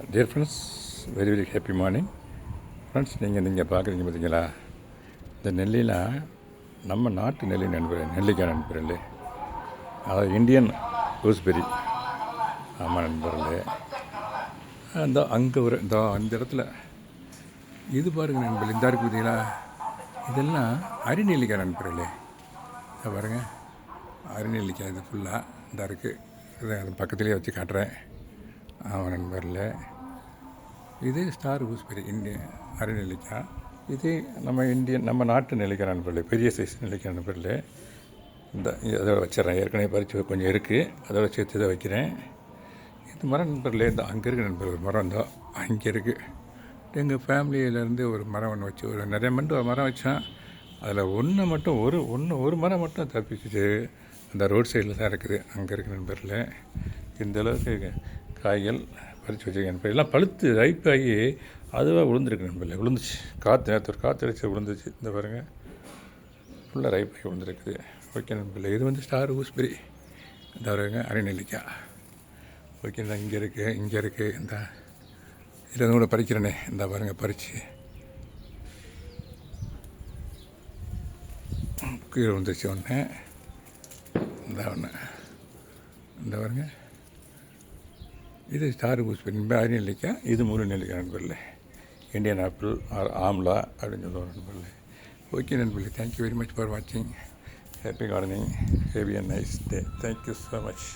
Dear friends, very very happy morning friends. நீங்கள் பார்க்குறீங்க பார்த்தீங்களா, இந்த நெல்லிலாம் நம்ம நாட்டு நெல்லி நெல்லிக்காய் நண்பர்களே, அதாவது இந்தியன் கூஸ்பெரி. ஆமாம் நண்பர்களே, இந்த அங்கே ஒரு அந்த இடத்துல இது பாருங்கள் நண்பர்கள், இந்த இருக்குது பார்த்தீங்களா, இதெல்லாம் அரிநெல்லிக்காய் நண்பர்களே. இதை பாருங்கள், அரிநெல்லிக்காய் இது ஃபுல்லாக இந்த இருக்குது. இதை அது பக்கத்துலேயே வச்சு காட்டுறேன். ஆமாம் நண்பர்களே, இது ஸ்டார் கூஸ்பெரி இந்தியன் அரிநெல்லிக்காய். இது நம்ம நாட்டு நெல்லிக்காய் நண்பர்களே, பெரிய சைஸ் நெல்லிக்காய் நண்பர்களே. இந்த அதோட வச்சிடறேன், ஏற்கனவே பறித்து கொஞ்சம் இருக்குது, அதோட சேர்த்து இதை வைக்கிறேன். இது மரம் நண்பர்களே, இந்த அங்கே இருக்குது நண்பர்கள், மரம் தான் அங்கே இருக்குது. எங்கள் ஃபேமிலியிலேருந்து ஒரு மரம் ஒன்று வச்சு, ஒரு நிறைய மரம் வச்சோம். அதில் ஒன்று மட்டும் ஒரு மரம் மட்டும் தப்பிச்சுட்டு அந்த ரோட் சைடில் தான் இருக்குது. அங்கே இருக்குது நண்பர்களே. இந்த அளவுக்கு காய்கள் பறித்து வச்சுருக்கேன். இப்போ எல்லாம் பழுத்து ரைப்பாகி அதுவாக விழுந்துருக்கு நண்பர்களே, விழுந்துச்சு. நேற்று ஒரு காற்று அடிச்சு விழுந்துச்சு. இந்த பாருங்கள், ஃபுல்லாக ரைப்பாகி விழுந்துருக்குது. ஓகே நண்பர்களே, இது ஸ்டார் கூஸ்பெரி. இந்த பாருங்க, அரிநெல்லிக்காய். ஓகே, இந்த இங்கே இருக்குது. இந்த இதில் கூட பறிக்கிறேனே, இந்த பாருங்கள், பறித்து கீழே வந்துருச்சு ஒன்று. இந்த பாருங்க, இது ஸ்டார் கூஸ்பெரி, அரிநெல்லிக்காய். இது முழு நெல்லிக்காய் நண்பர்களே, இந்தியன் ஆப்பிள் ஆர் ஆம்லா அப்படின்னு சொல்லுவாங்க நண்பர்களே. ஓகே நண்பர்களே, தேங்க்யூ வெரி மச் ஃபார் வாட்சிங். Happy gardening. Have a nice day. Thank you so much.